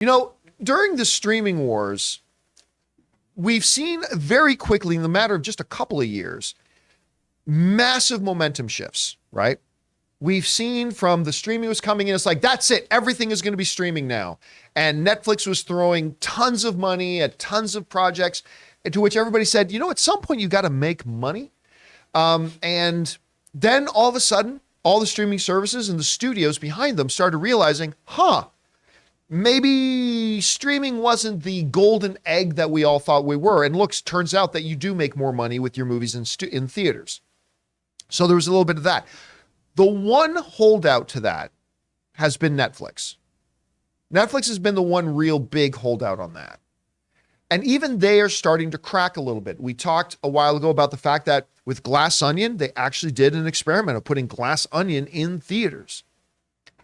You know, during the streaming wars, we've seen very quickly, in the matter of just a couple of years, massive momentum shifts, right? We've seen from the streaming was coming in, it's like, that's it. Everything is going to be streaming now. And Netflix was throwing tons of money at tons of projects, to which everybody said, you know, at some point you got to make money. And then all of a sudden, all the streaming services and the studios behind them started realizing, maybe streaming wasn't the golden egg that we all thought we were. And turns out that you do make more money with your movies in theaters. So there was a little bit of that. The one holdout to that has been Netflix. Netflix has been the one real big holdout on that. And even they are starting to crack a little bit. We talked a while ago about the fact that with Glass Onion, they actually did an experiment of putting Glass Onion in theaters.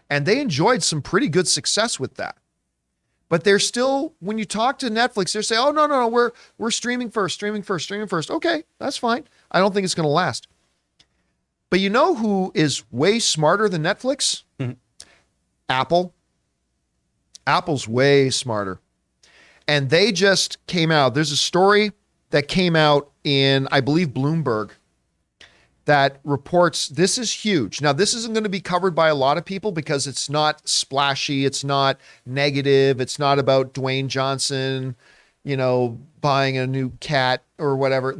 And they enjoyed some pretty good success with that. But they're still, when you talk to Netflix, they're saying, oh, no, we're streaming first. Okay, that's fine. I don't think it's going to last. But you know who is way smarter than Netflix? Mm-hmm. Apple. Apple's way smarter. And they just came out. There's a story that came out in, I believe, Bloomberg that reports this is huge. Now, this isn't going to be covered by a lot of people because it's not splashy. It's not negative. It's not about Dwayne Johnson, buying a new cat or whatever.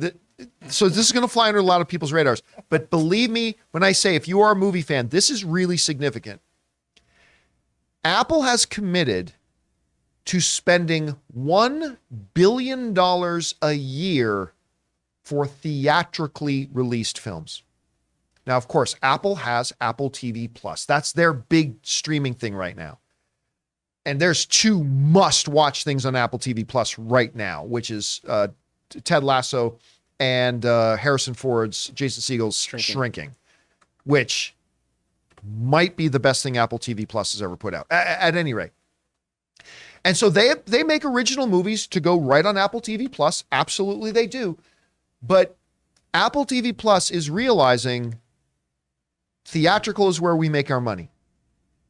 So this is going to fly under a lot of people's radars. But believe me when I say, if you are a movie fan, this is really significant. Apple has committed to spending $1 billion a year for theatrically released films. Now, of course, Apple has Apple TV Plus. That's their big streaming thing right now. And there's two must-watch things on Apple TV Plus right now, which is Ted Lasso and Harrison Ford's, Jason Segel's Shrinking, which might be the best thing Apple TV Plus has ever put out, at any rate. And so they make original movies to go right on Apple TV Plus. Absolutely they do. But Apple TV Plus is realizing theatrical is where we make our money.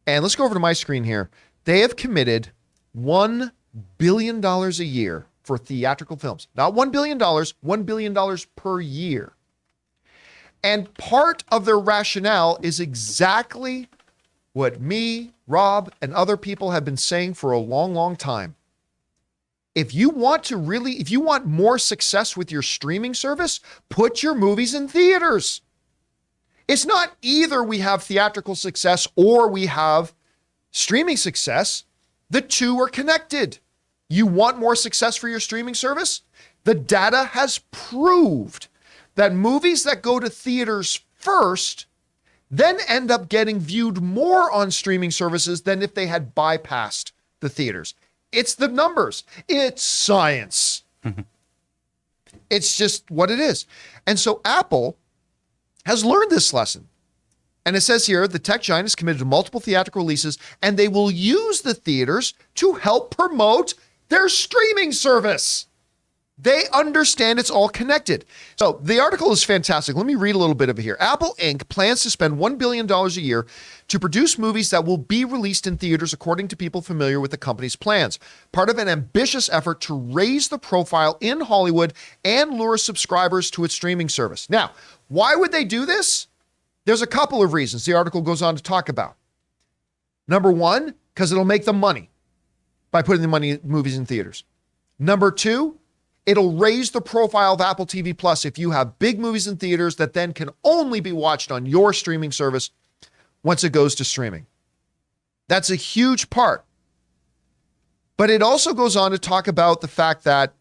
And let's go over to my screen here. They have committed $1 billion a year for theatrical films. Not $1 billion, $1 billion per year. And part of their rationale is exactly what me, Rob, and other people have been saying for a long, long time. If you want more success with your streaming service, put your movies in theaters. It's not either we have theatrical success or we have streaming success. The two are connected. You want more success for your streaming service? The data has proved that movies that go to theaters first then end up getting viewed more on streaming services than if they had bypassed the theaters. It's the numbers. It's science. It's just what it is. And so Apple has learned this lesson. And it says here, the tech giant is committed to multiple theatrical releases, and they will use the theaters to help promote their streaming service. They understand it's all connected. So the article is fantastic. Let me read a little bit of it here. Apple Inc. plans to spend $1 billion a year to produce movies that will be released in theaters, according to people familiar with the company's plans. Part of an ambitious effort to raise the profile in Hollywood and lure subscribers to its streaming service. Now, why would they do this? There's a couple of reasons the article goes on to talk about. Number one, because it'll make them money by putting the movies in theaters. Number two, it'll raise the profile of Apple TV Plus if you have big movies in theaters that then can only be watched on your streaming service once it goes to streaming. That's a huge part. But it also goes on to talk about the fact that,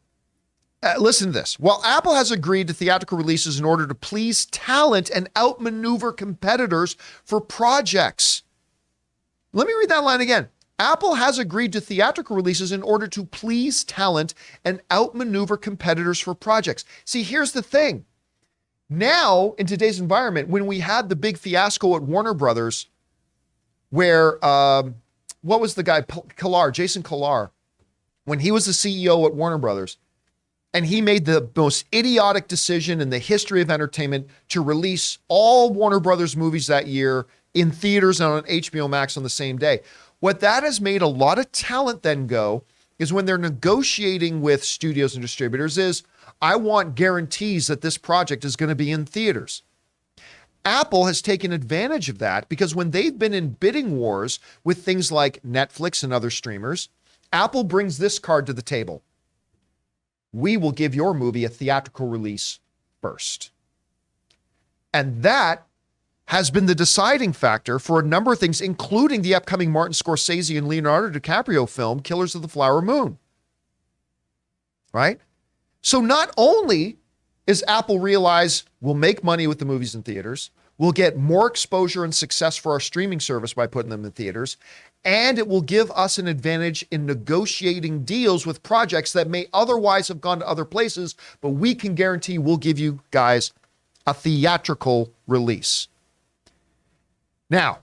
listen to this, while Apple has agreed to theatrical releases in order to please talent and outmaneuver competitors for projects. Let me read that line again. Apple has agreed to theatrical releases in order to please talent and outmaneuver competitors for projects. See, here's the thing. Now, in today's environment, when we had the big fiasco at Warner Brothers, where, what was the guy, Jason Kilar, when he was the CEO at Warner Brothers, and he made the most idiotic decision in the history of entertainment to release all Warner Brothers movies that year in theaters and on HBO Max on the same day. What that has made a lot of talent then go is when they're negotiating with studios and distributors is, I want guarantees that this project is going to be in theaters. Apple has taken advantage of that because when they've been in bidding wars with things like Netflix and other streamers, Apple brings this card to the table. We will give your movie a theatrical release first. And that has been the deciding factor for a number of things, including the upcoming Martin Scorsese and Leonardo DiCaprio film, Killers of the Flower Moon. Right? So not only is Apple realize we'll make money with the movies in theaters, we'll get more exposure and success for our streaming service by putting them in theaters, and it will give us an advantage in negotiating deals with projects that may otherwise have gone to other places, but we can guarantee we'll give you guys a theatrical release. Now,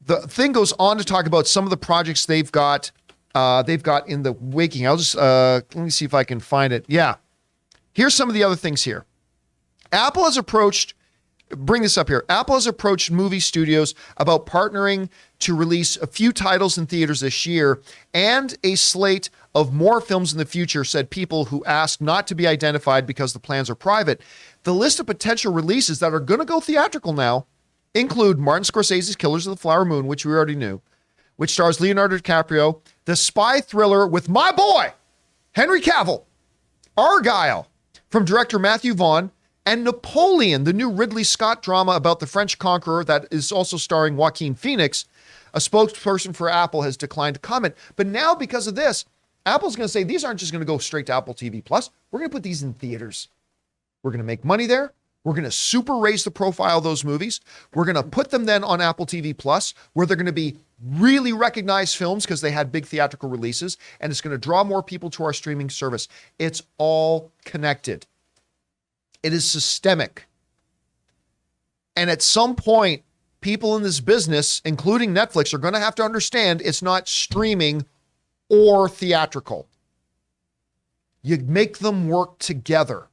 the thing goes on to talk about some of the projects they've got in the waking. I'll just, let me see if I can find it. Yeah. Here's some of the other things here. Apple has approached movie studios about partnering to release a few titles in theaters this year and a slate of more films in the future, said people who asked not to be identified because the plans are private. The list of potential releases that are going to go theatrical now include Martin Scorsese's Killers of the Flower Moon, which we already knew, which stars Leonardo DiCaprio, the spy thriller with my boy, Henry Cavill, Argylle, from director Matthew Vaughn, and Napoleon, the new Ridley Scott drama about the French conqueror that is also starring Joaquin Phoenix. A spokesperson for Apple has declined to comment. But now, because of this, Apple's going to say these aren't just going to go straight to Apple TV+. We're going to put these in theaters. We're going to make money there. We're going to super raise the profile of those movies. We're going to put them then on Apple TV+, where they're going to be really recognized films because they had big theatrical releases, and it's going to draw more people to our streaming service. It's all connected. It is systemic. And at some point, people in this business, including Netflix, are going to have to understand it's not streaming or theatrical. You make them work together,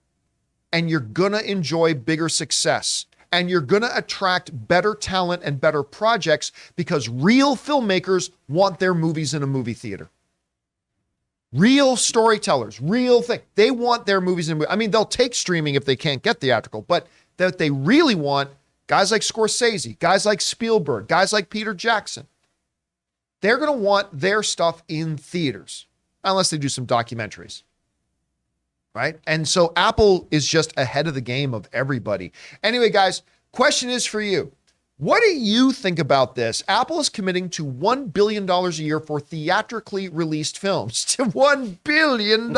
and you're going to enjoy bigger success, and you're going to attract better talent and better projects because real filmmakers want their movies in a movie theater. Real storytellers, real thing. They want their movies in. I mean, they'll take streaming if they can't get theatrical, but that they really want guys like Scorsese, guys like Spielberg, guys like Peter Jackson. They're going to want their stuff in theaters, unless they do some documentaries. Right? And so Apple is just ahead of the game of everybody. Anyway, guys, question is for you. What do you think about this? Apple is committing to $1 billion a year for theatrically released films. To $1 billion.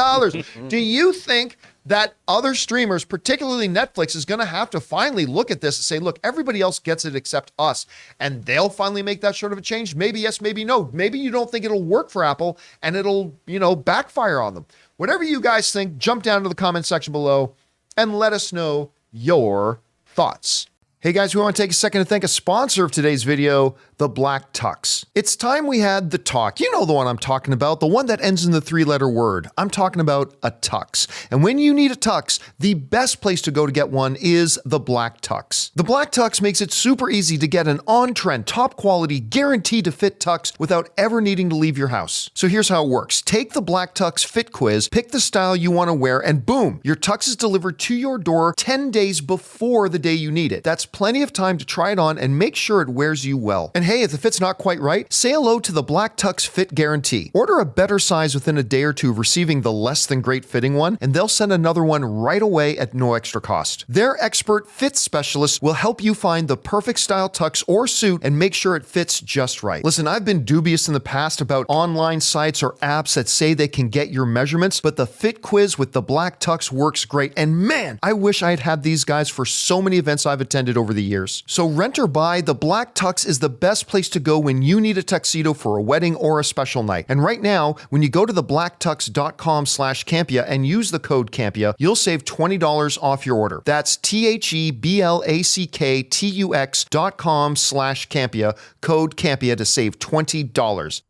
Do you think that other streamers, particularly Netflix, is going to have to finally look at this and say, look, everybody else gets it except us, and they'll finally make that sort of a change? Maybe yes, maybe no. Maybe you don't think it'll work for Apple and it'll, backfire on them. Whatever you guys think, jump down to the comment section below and let us know your thoughts. Hey guys, we want to take a second to thank a sponsor of today's video, the Black Tux. It's time we had the talk. You know the one I'm talking about, the one that ends in the 3-letter word. I'm talking about a tux. And when you need a tux, the best place to go to get one is the Black Tux. The Black Tux makes it super easy to get an on-trend, top-quality, guaranteed to fit tux without ever needing to leave your house. So here's how it works. Take the Black Tux fit quiz, pick the style you want to wear, and boom, your tux is delivered to your door 10 days before the day you need it. That's plenty of time to try it on and make sure it wears you well. And hey, if the fit's not quite right, say hello to the Black Tux Fit Guarantee. Order a better size within a day or two of receiving the less than great fitting one, and they'll send another one right away at no extra cost. Their expert fit specialist will help you find the perfect style tux or suit and make sure it fits just right. Listen, I've been dubious in the past about online sites or apps that say they can get your measurements, but the fit quiz with the Black Tux works great. And man, I wish I'd had these guys for so many events I've attended over the years. So rent or buy, the Black Tux is the best place to go when you need a tuxedo for a wedding or a special night. And right now, when you go to theblacktux.com/Campea and use the code Campea, you'll save $20 off your order. That's TheBlackTux.com/Campea, code Campea to save $20.